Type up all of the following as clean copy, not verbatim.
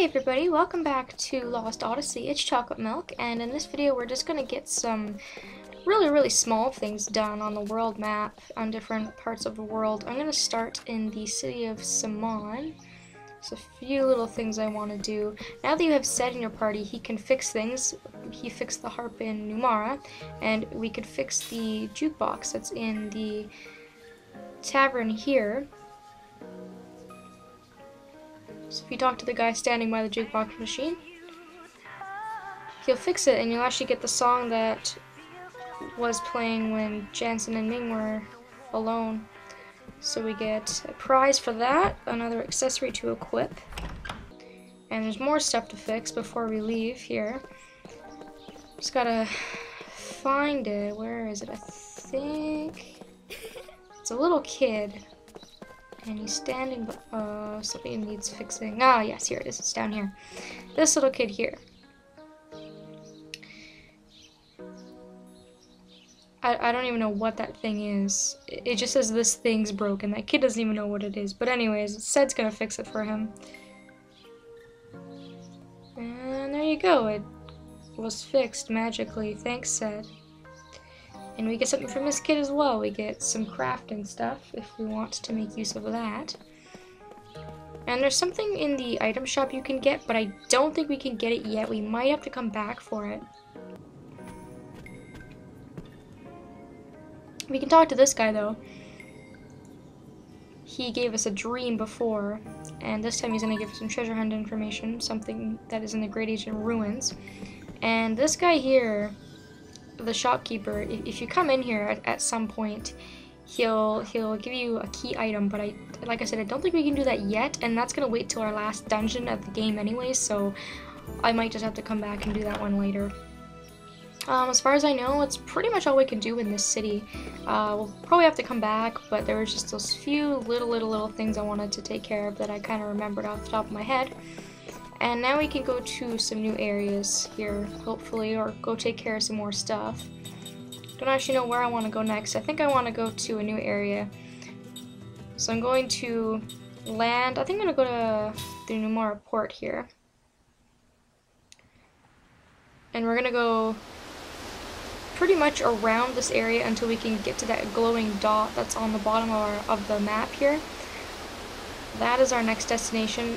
Hey everybody, welcome back to Lost Odyssey. It's Chocolate Milk, and in this video we're just gonna get some really small things done on the world map on different parts of the world. I'm gonna start in the city of Saman. There's a few little things I want to do. Now that you have Sed in your party, he can fix things. He fixed the harp in Numara, and we could fix the jukebox that's in the tavern here. So if you talk to the guy standing by the jukebox machine, he'll fix it and you'll actually get the song that was playing when Jansen and Ming were alone. So we get a prize for that, another accessory to equip, and there's more stuff to fix before we leave here. Just gotta find it. Where is it? I think it's a little kid. And he's standing, something needs fixing. Ah, yes, here it is. It's down here. This little kid here. I don't even know what that thing is. It just says this thing's broken. That kid doesn't even know what it is. But anyways, Sed's gonna fix it for him. And there you go. It was fixed magically. Thanks, Sed. And we get something from this kid as well. We get some crafting stuff if we want to make use of that. And there's something in the item shop you can get, but I don't think we can get it yet. We might have to come back for it. We can talk to this guy though. He gave us a dream before, and this time he's going to give us some treasure hunt information, something that is in the Great Ancient Ruins. And this guy here, the shopkeeper, if you come in here at some point, he'll give you a key item, but like I said, I don't think we can do that yet, and that's gonna wait till our last dungeon of the game anyway, so I might just have to come back and do that one later. As far as I know, it's pretty much all we can do in this city. We'll probably have to come back, but there was just those few little things I wanted to take care of that I kind of remembered off the top of my head. And now we can go to some new areas here, hopefully, or go take care of some more stuff. Don't actually know where I want to go next. I think I want to go to a new area. So I'm going to land. I think I'm going to go to the Numara port here. And we're going to go pretty much around this area until we can get to that glowing dot that's on the bottom of the map here. That is our next destination.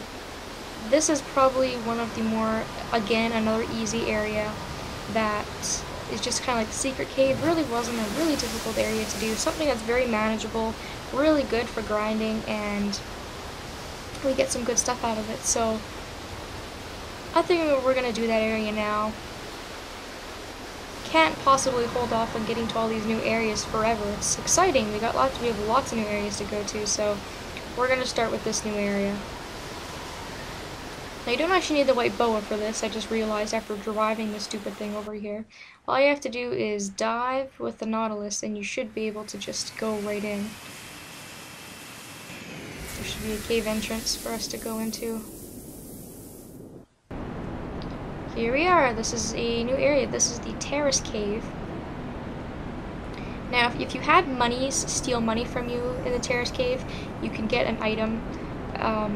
This is probably one of the more, again, another easy area that is just kind of like the secret cave. Really wasn't a really difficult area to do. Something that's very manageable, really good for grinding, and we get some good stuff out of it. So I think we're going to do that area now. Can't possibly hold off on getting to all these new areas forever. It's exciting. We have lots of new areas to go to, so we're going to start with this new area. Now you don't actually need the white boa for this, I just realized after driving this stupid thing over here. All you have to do is dive with the Nautilus and you should be able to just go right in. There should be a cave entrance for us to go into. Here we are, this is a new area, this is the Terrace Cave. Now if you had monies steal money from you in the Terrace Cave, you can get an item.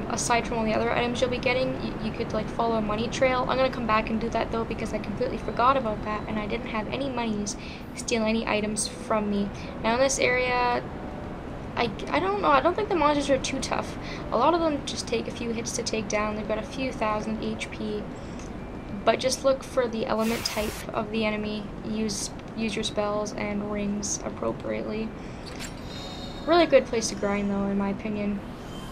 Aside from all the other items you'll be getting, you could like follow a money trail. I'm gonna come back and do that though because I completely forgot about that and I didn't have any monies steal any items from me. Now in this area, I don't know, I don't think the monsters are too tough. A lot of them just take a few hits to take down. They've got a few thousand HP, but just look for the element type of the enemy. Use your spells and rings appropriately. Really good place to grind though, in my opinion.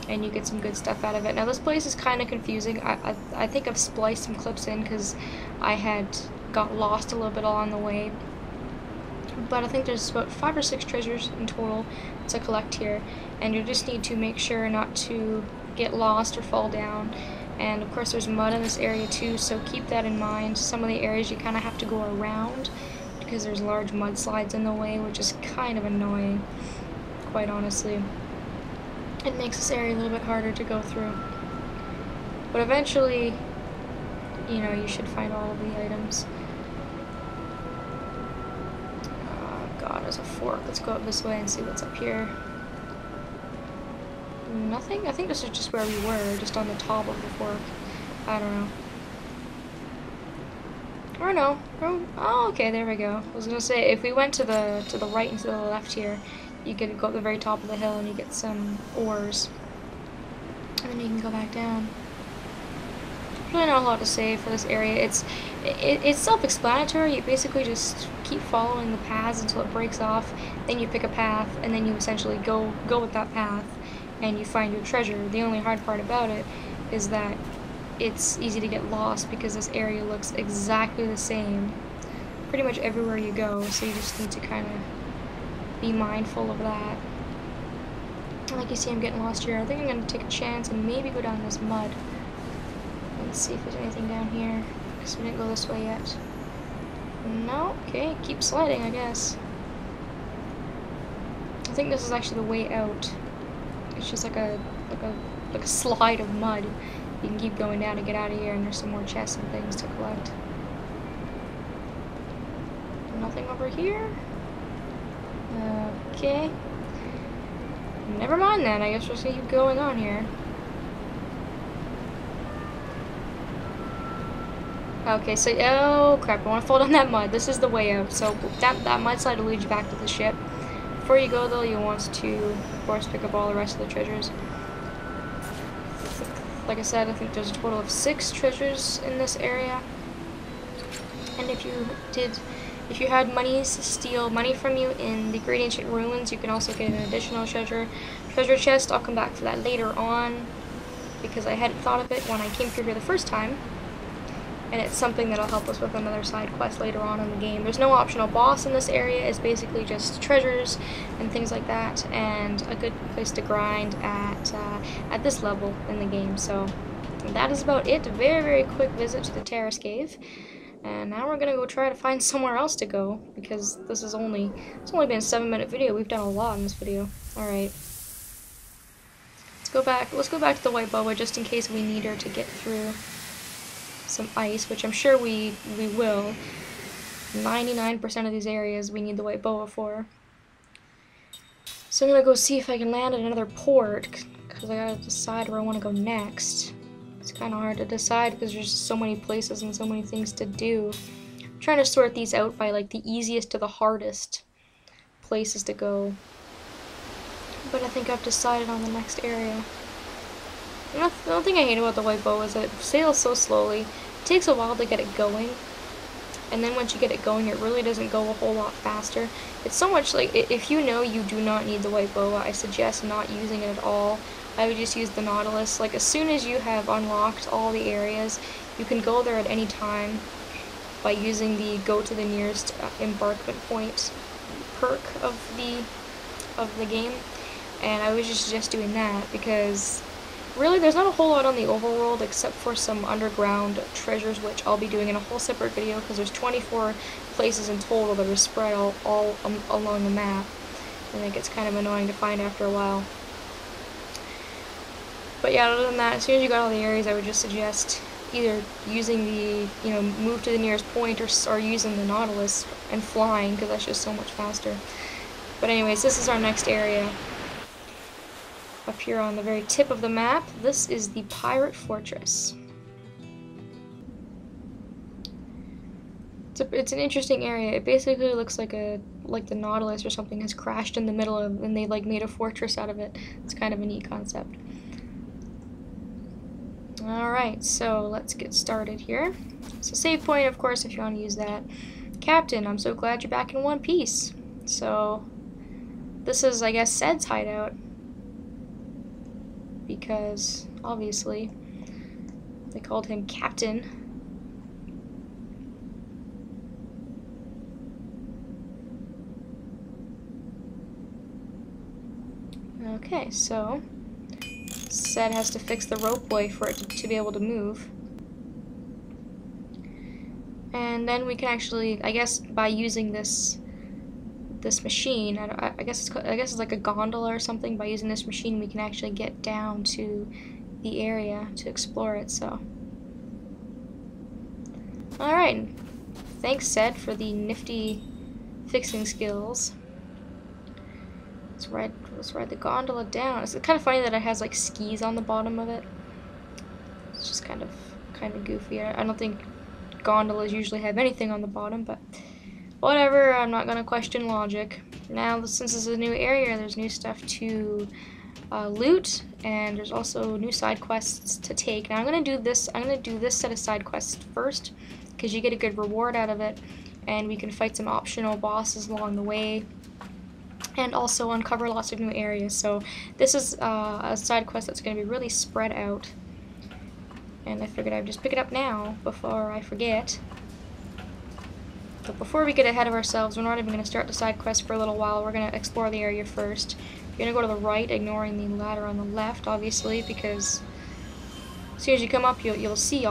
And you get some good stuff out of it. Now this place is kind of confusing. I think I've spliced some clips in because I had got lost a little bit along the way. But I think there's about 5 or 6 treasures in total to collect here. And you just need to make sure not to get lost or fall down. And of course there's mud in this area too, so keep that in mind. Some of the areas you kind of have to go around because there's large mudslides in the way, which is kind of annoying, quite honestly. It makes this area a little bit harder to go through. But eventually, you know, you should find all of the items. Oh god, there's a fork. Let's go up this way and see what's up here. Nothing? I think this is just where we were, just on the top of the fork. I don't know. Or no. Oh, okay, there we go. I was gonna say, if we went to the right and to the left here, you could go to the very top of the hill and you get some ores. And then you can go back down. There's really not a lot to say for this area. It's self-explanatory. You basically just keep following the paths until it breaks off. Then you pick a path, and then you essentially go with that path, and you find your treasure. The only hard part about it is that it's easy to get lost because this area looks exactly the same pretty much everywhere you go, so you just need to kind of be mindful of that. Like you see, I'm getting lost here. I think I'm going to take a chance and maybe go down this mud. Let's see if there's anything down here, because we didn't go this way yet. No? Okay, keep sliding, I guess. I think this is actually the way out. It's just like a slide of mud. You can keep going down to get out of here, and there's some more chests and things to collect. Nothing over here? Okay. Never mind then, I guess we'll just keep going on here. Okay, so, oh crap, I want to fall down that mud. This is the way out, so that mudslide will lead you back to the ship. Before you go though, you'll want to, of course, pick up all the rest of the treasures. Like I said, I think there's a total of 6 treasures in this area. And if you had monies steal money from you in the Great Ancient Ruins, you can also get an additional treasure chest. I'll come back to that later on, because I hadn't thought of it when I came through here the first time. And it's something that'll help us with another side quest later on in the game. There's no optional boss in this area. It's basically just treasures and things like that, and a good place to grind at this level in the game. So that is about it. A very, very quick visit to the Terrace Cave. And now we're gonna go try to find somewhere else to go, because it's only been a 7-minute video. We've done a lot in this video. Alright. Let's go back to the white boa just in case we need her to get through some ice, which I'm sure we will. 99% of these areas we need the white boa for. So I'm gonna go see if I can land at another port, because I gotta decide where I want to go next. It's kind of hard to decide because there's just so many places and so many things to do. I'm trying to sort these out by like the easiest to the hardest places to go. But I think I've decided on the next area. The only thing I hate about the white boa is that it sails so slowly. It takes a while to get it going, and then once you get it going, it really doesn't go a whole lot faster. It's so much like, if you know you do not need the white boa, I suggest not using it at all. I would just use the Nautilus. Like, as soon as you have unlocked all the areas, you can go there at any time by using the go to the nearest embarkment point perk of the game. And I would just suggest doing that, because really, there's not a whole lot on the overworld except for some underground treasures, which I'll be doing in a whole separate video, because there's 24 places in total that are spread all along the map, and it gets kind of annoying to find after a while. But yeah, other than that, as soon as you got all the areas, I would just suggest either using the, move to the nearest point, or using the Nautilus and flying, because that's just so much faster. But anyways, this is our next area. Up here on the very tip of the map, this is the Pirate Fortress. It's an interesting area. It basically looks like the Nautilus or something has crashed in the middle of, and they like made a fortress out of it. It's kind of a neat concept. Alright, so let's get started here. So save point, of course, if you want to use that. Captain, I'm so glad you're back in one piece. So this is, I guess, Ced's hideout, because obviously they called him Captain. Okay, so Ced has to fix the ropeway for it to be able to move. And then we can actually, I guess, by using this machine, I guess it's like a gondola or something. By using this machine, we can actually get down to the area to explore it. So, all right, thanks, Ced, for the nifty fixing skills. Let's ride the gondola down. It's kind of funny that it has like skis on the bottom of it. It's just kind of kind of goofy. I don't think gondolas usually have anything on the bottom, but whatever, I'm not gonna question logic. Now, since this is a new area, there's new stuff to loot, and there's also new side quests to take. Now, I'm gonna do this set of side quests first, because you get a good reward out of it, and we can fight some optional bosses along the way, and also uncover lots of new areas. So this is a side quest that's gonna be really spread out, and I figured I'd just pick it up now before I forget. But before we get ahead of ourselves, we're not even going to start the side quest for a little while. We're going to explore the area first. You're going to go to the right, ignoring the ladder on the left, obviously, because as soon as you come up, you'll see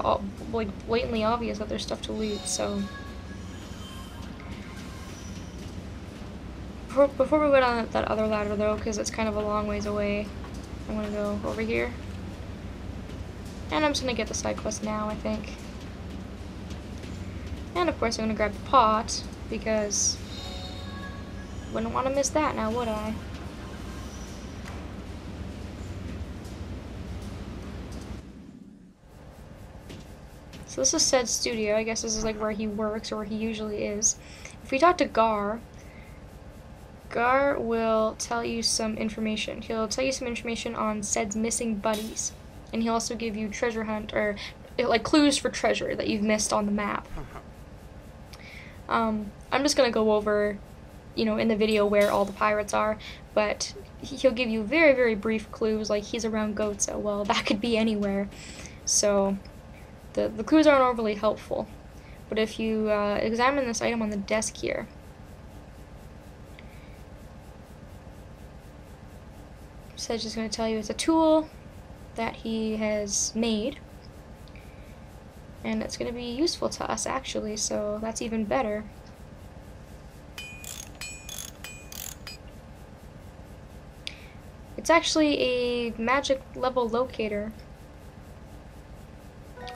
like blatantly obvious that there's stuff to loot. So before we go down that other ladder, though, because it's kind of a long ways away, I'm going to go over here, and I'm just going to get the side quest now, I think. And of course I'm going to grab the pot, because wouldn't want to miss that now, would I? So this is Ced's studio. I guess this is like where he works, or where he usually is. If we talk to Gar will tell you some information. He'll tell you some information on Ced's missing buddies. And he'll also give you treasure hunt, or like clues for treasure that you've missed on the map. I'm just gonna go over, in the video where all the pirates are, but he'll give you very, very brief clues, like he's around goats. Well, that could be anywhere. So the clues aren't overly helpful. But if you examine this item on the desk here, Sed's just gonna tell you it's a tool that he has made. And it's going to be useful to us, actually, so that's even better. It's actually a magic level locator.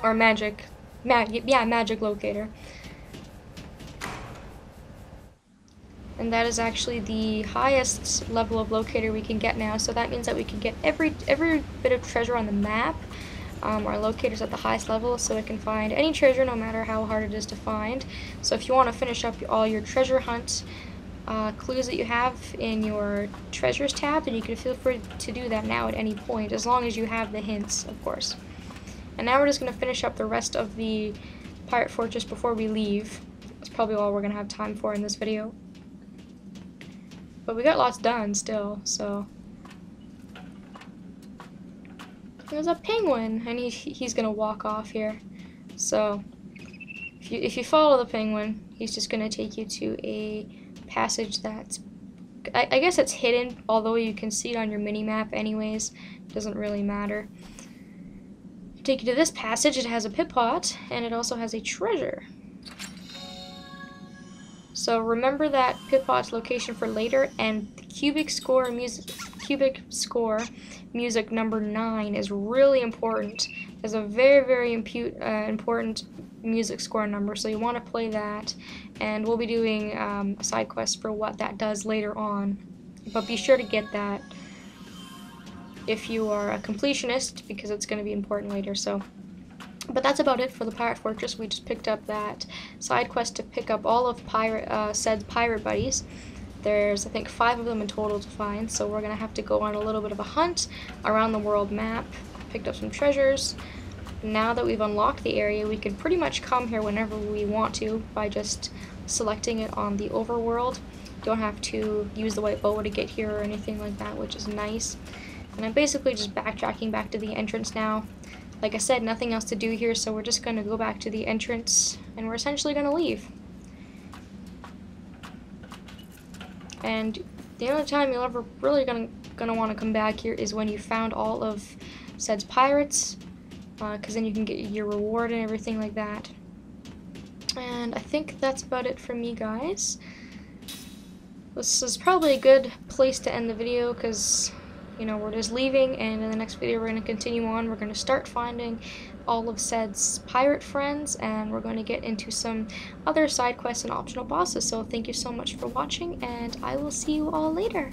Or magic locator. And that is actually the highest level of locator we can get now, so that means that we can get every bit of treasure on the map. Our locator's at the highest level, so it can find any treasure no matter how hard it is to find. So if you want to finish up all your treasure hunt clues that you have in your treasures tab, then you can feel free to do that now at any point, as long as you have the hints, of course. And now we're just going to finish up the rest of the pirate fortress before we leave. That's probably all we're going to have time for in this video. But we got lots done still, so... There's a penguin, and he's gonna walk off here. So if you follow the penguin, he's just gonna take you to a passage that's, I guess it's hidden, although you can see it on your mini map anyways. Doesn't really matter. Take you to this passage. It has a pit pot, and it also has a treasure. So remember that pit pot's location for later, and the cubic score music number 9 is really important. It's a very, very important music score number, so you want to play that, and we'll be doing a side quest for what that does later on. But be sure to get that if you are a completionist, because it's going to be important later. So, but that's about it for the Pirate Fortress. We just picked up that side quest to pick up all of Ced's pirate buddies. There's, I think, 5 of them in total to find, so we're going to have to go on a little bit of a hunt around the world map. Picked up some treasures. Now that we've unlocked the area, we can pretty much come here whenever we want to by just selecting it on the overworld. Don't have to use the white boa to get here or anything like that, which is nice. And I'm basically just backtracking back to the entrance now. Like I said, nothing else to do here, so we're just going to go back to the entrance, and we're essentially going to leave. And the only time you're ever really gonna want to come back here is when you found all of Ced's pirates, because then you can get your reward and everything like that. And I think that's about it from me, guys. This is probably a good place to end the video, because, you know, we're just leaving, and in the next video we're going to continue on. We're going to start finding all of Ced's pirate friends, and we're going to get into some other side quests and optional bosses. So thank you so much for watching, and I will see you all later.